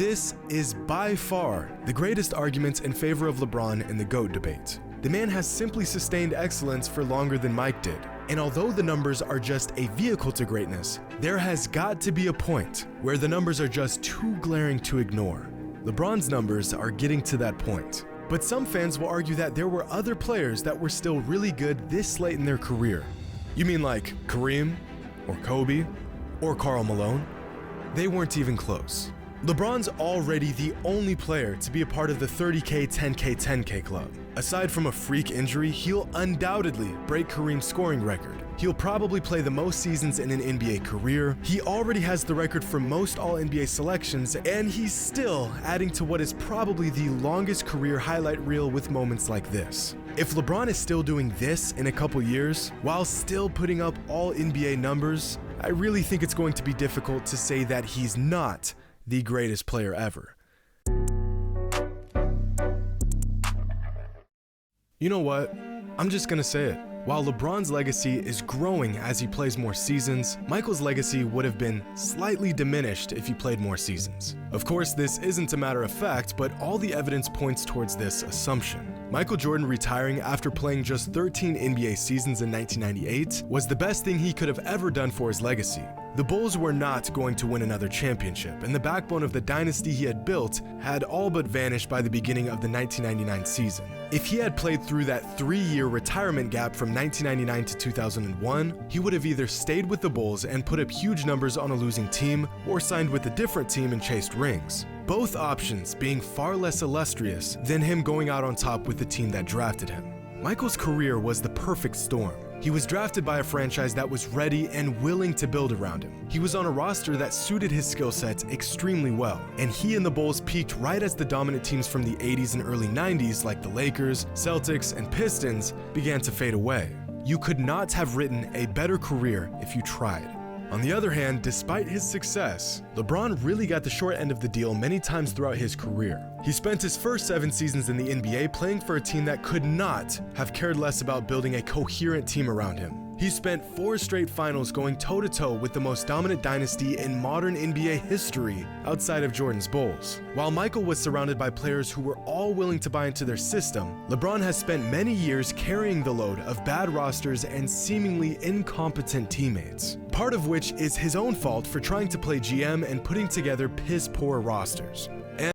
This is by far the greatest argument in favor of LeBron in the GOAT debate. The man has simply sustained excellence for longer than Mike did. And although the numbers are just a vehicle to greatness, there has got to be a point where the numbers are just too glaring to ignore. LeBron's numbers are getting to that point. But some fans will argue that there were other players that were still really good this late in their career. You mean like Kareem, or Kobe, or Karl Malone? They weren't even close. LeBron's already the only player to be a part of the 30K, 10K, 10K club. Aside from a freak injury, he'll undoubtedly break Kareem's scoring record. He'll probably play the most seasons in an NBA career. He already has the record for most All-NBA selections, and he's still adding to what is probably the longest career highlight reel with moments like this. If LeBron is still doing this in a couple years, while still putting up All-NBA numbers, I really think it's going to be difficult to say that he's not the greatest player ever. You know what? I'm just gonna say it. While LeBron's legacy is growing as he plays more seasons, Michael's legacy would have been slightly diminished if he played more seasons. Of course, this isn't a matter of fact, but all the evidence points towards this assumption. Michael Jordan retiring after playing just 13 NBA seasons in 1998 was the best thing he could have ever done for his legacy. The Bulls were not going to win another championship, and the backbone of the dynasty he had built had all but vanished by the beginning of the 1999 season. If he had played through that 3-year retirement gap from 1999 to 2001, he would have either stayed with the Bulls and put up huge numbers on a losing team, or signed with a different team and chased rings. Both options being far less illustrious than him going out on top with the team that drafted him. Michael's career was the perfect storm. He was drafted by a franchise that was ready and willing to build around him. He was on a roster that suited his skill sets extremely well, and he and the Bulls peaked right as the dominant teams from the 80s and early 90s like the Lakers, Celtics, and Pistons began to fade away. You could not have written a better career if you tried. On the other hand, despite his success, LeBron really got the short end of the deal many times throughout his career. He spent his first 7 seasons in the NBA playing for a team that could not have cared less about building a coherent team around him. He spent 4 straight finals going toe-to-toe with the most dominant dynasty in modern NBA history outside of Jordan's Bulls. While Michael was surrounded by players who were all willing to buy into their system, LeBron has spent many years carrying the load of bad rosters and seemingly incompetent teammates. Part of which is his own fault for trying to play GM and putting together piss-poor rosters.